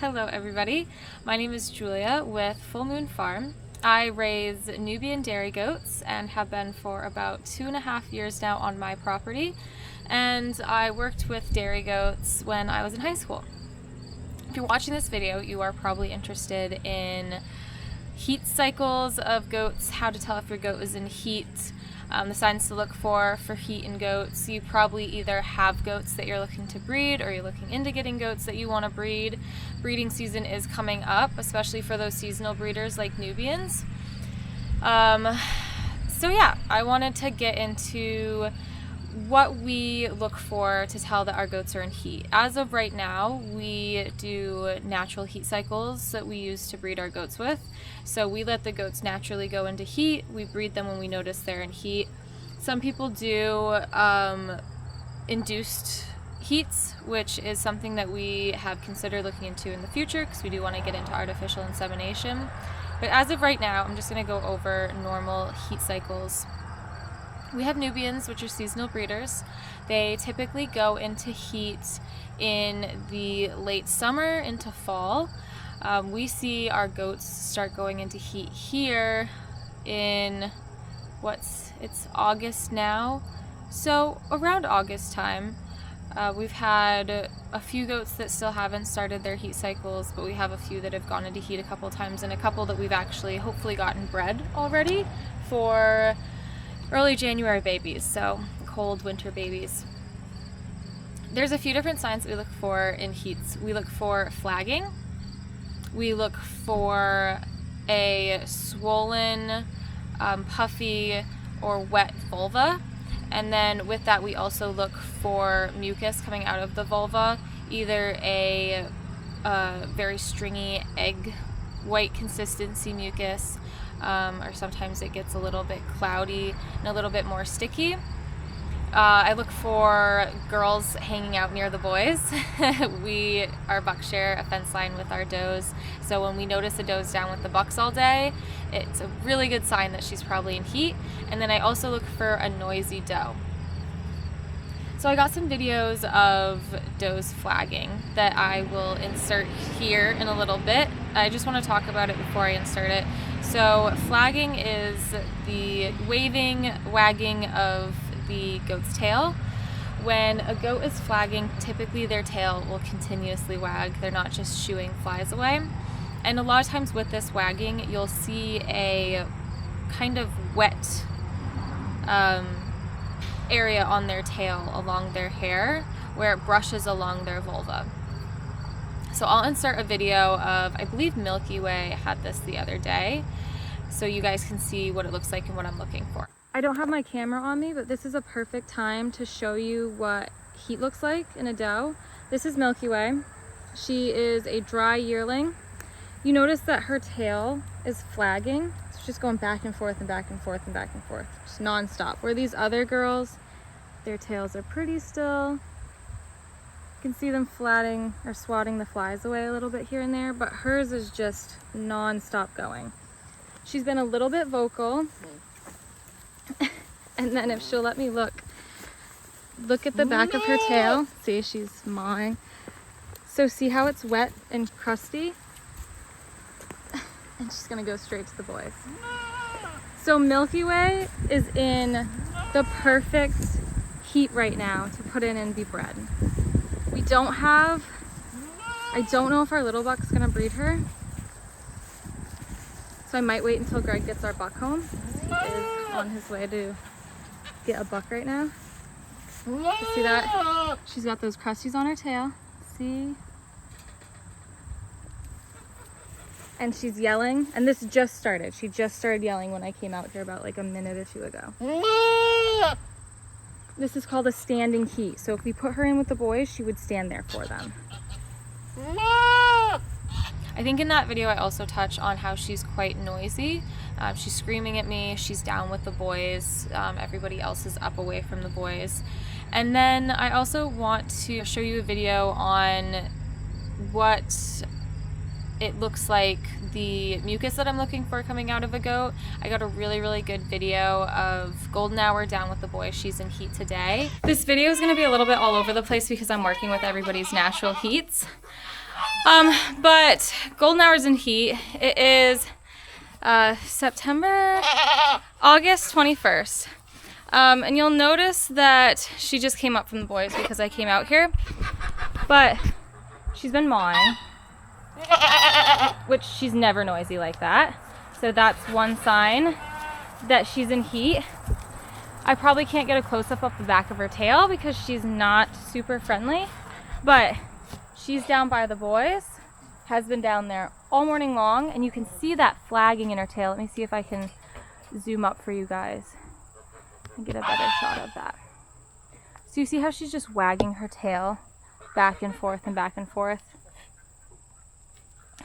Hello everybody, my name is Julia with Full Moon Farm. I raise Nubian dairy goats and have been for about 2.5 years now on my property, and I worked with dairy goats when I was in high school. If you're watching this video, you are probably interested in heat cycles of goats, how to tell if your goat is in heat, the signs to look for heat in goats. You probably either have goats that you're looking to breed or you're looking into getting goats that you want to breed. Breeding season is coming up, especially for those seasonal breeders like Nubians. So yeah, I wanted to get into what we look for to tell that our goats are in heat. As of right now, we do natural heat cycles that we use to breed our goats with. So we let the goats naturally go into heat. We breed them when we notice they're in heat. Some people do induced heats, which is something that we have considered looking into in the future because we do want to get into artificial insemination. But as of right now, I'm just going to go over normal heat cycles. We have Nubians, which are seasonal breeders. They typically go into heat in the late summer into fall. We see our goats start going into heat here in it's August now. So around August time, we've had a few goats that still haven't started their heat cycles, but we have a few that have gone into heat a couple times and a couple that we've actually hopefully gotten bred already for early January babies, so cold winter babies. There's a few different signs that we look for in heats. We look for flagging. We look for a swollen, puffy, or wet vulva. And then with that, we also look for mucus coming out of the vulva, either a very stringy egg white consistency mucus, or sometimes it gets a little bit cloudy and a little bit more sticky. I look for girls hanging out near the boys. Our bucks share a fence line with our does, so when we notice a doe's down with the bucks all day, it's a really good sign that she's probably in heat. And then I also look for a noisy doe. So I got some videos of does flagging that I will insert here in a little bit. I just want to talk about it before I insert it. So flagging is the waving, wagging of the goat's tail. When a goat is flagging, typically their tail will continuously wag. They're not just shooing flies away. And a lot of times with this wagging, you'll see a kind of wet area on their tail along their hair where it brushes along their vulva. So I'll insert a video of, I believe Milky Way had this the other day, so you guys can see what it looks like and what I'm looking for. I don't have my camera on me, but this is a perfect time to show you what heat looks like in a doe. This is Milky Way. She is a dry yearling. You notice that her tail is flagging. It's just going back and forth and back and forth and back and forth, just non-stop. Where these other girls, their tails are pretty still. You can see them flatting or swatting the flies away a little bit here and there, but hers is just non-stop going. She's been a little bit vocal. And then if she'll let me look at the back of her tail. See, she's mawing. So see how it's wet and crusty? And she's gonna go straight to the boys. So Milky Way is in the perfect heat right now to put in and be bred. I don't know if our little buck's gonna breed her. So I might wait until Greg gets our buck home. He is on his way to get a buck right now. You see that? She's got those crusties on her tail. See? And she's yelling. And this just started. She just started yelling when I came out here about like a minute or two ago. This is called a standing heat. So if we put her in with the boys, she would stand there for them. I think in that video I also touch on how she's quite noisy. She's screaming at me, she's down with the boys, everybody else is up away from the boys. And then I also want to show you a video on what it looks like, the mucus that I'm looking for coming out of a goat. I got a really good video of Golden Hour down with the boys. She's in heat today. This video is going to be a little bit all over the place because I'm working with everybody's natural heats. But golden hours in heat, it is August 21st. And you'll notice that she just came up from the boys because I came out here, but she's been mawing, which she's never noisy like that. So that's one sign that she's in heat. I probably can't get a close-up of the back of her tail because she's not super friendly, but she's down by the boys, has been down there all morning long, and you can see that flagging in her tail. Let me see if I can zoom up for you guys and get a better shot of that. So you see how she's just wagging her tail back and forth and back and forth?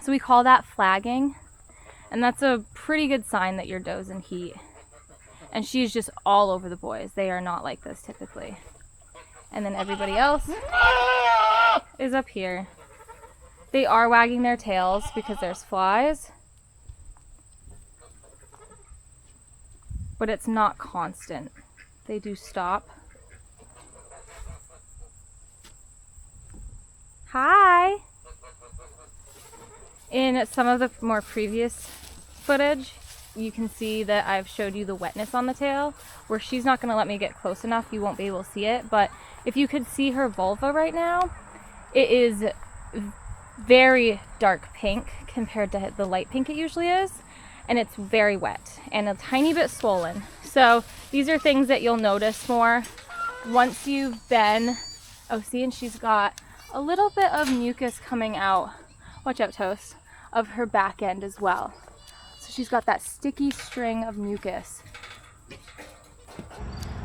So we call that flagging, and that's a pretty good sign that your doe's in heat. And she's just all over the boys. They are not like this typically. And then everybody else is up here. They are wagging their tails because there's flies, but it's not constant. They do stop. Hi! In some of the more previous footage, you can see that I've showed you the wetness on the tail, where she's not going to let me get close enough. You won't be able to see it, but if you could see her vulva right now, it is very dark pink compared to the light pink it usually is, and it's very wet and a tiny bit swollen. So these are things that you'll notice more once you've been, oh see, and she's got a little bit of mucus coming out, watch out Toast, of her back end as well. So she's got that sticky string of mucus.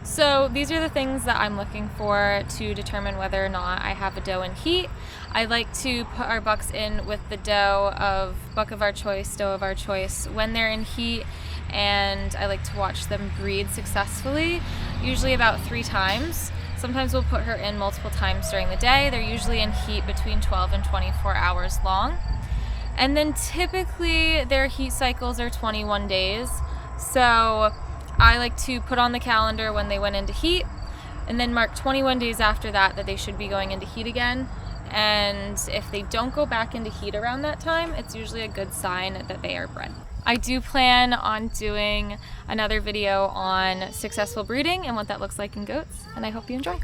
So these are the things that I'm looking for to determine whether or not I have a doe in heat. I like to put our bucks in with the doe of buck of our choice, doe of our choice when they're in heat, and I like to watch them breed successfully, usually about 3 times. Sometimes we'll put her in multiple times during the day. They're usually in heat between 12 and 24 hours long. And then typically their heat cycles are 21 days. So I like to put on the calendar when they went into heat and then mark 21 days after that that they should be going into heat again. And if they don't go back into heat around that time, it's usually a good sign that they are bred. I do plan on doing another video on successful breeding and what that looks like in goats, and I hope you enjoy.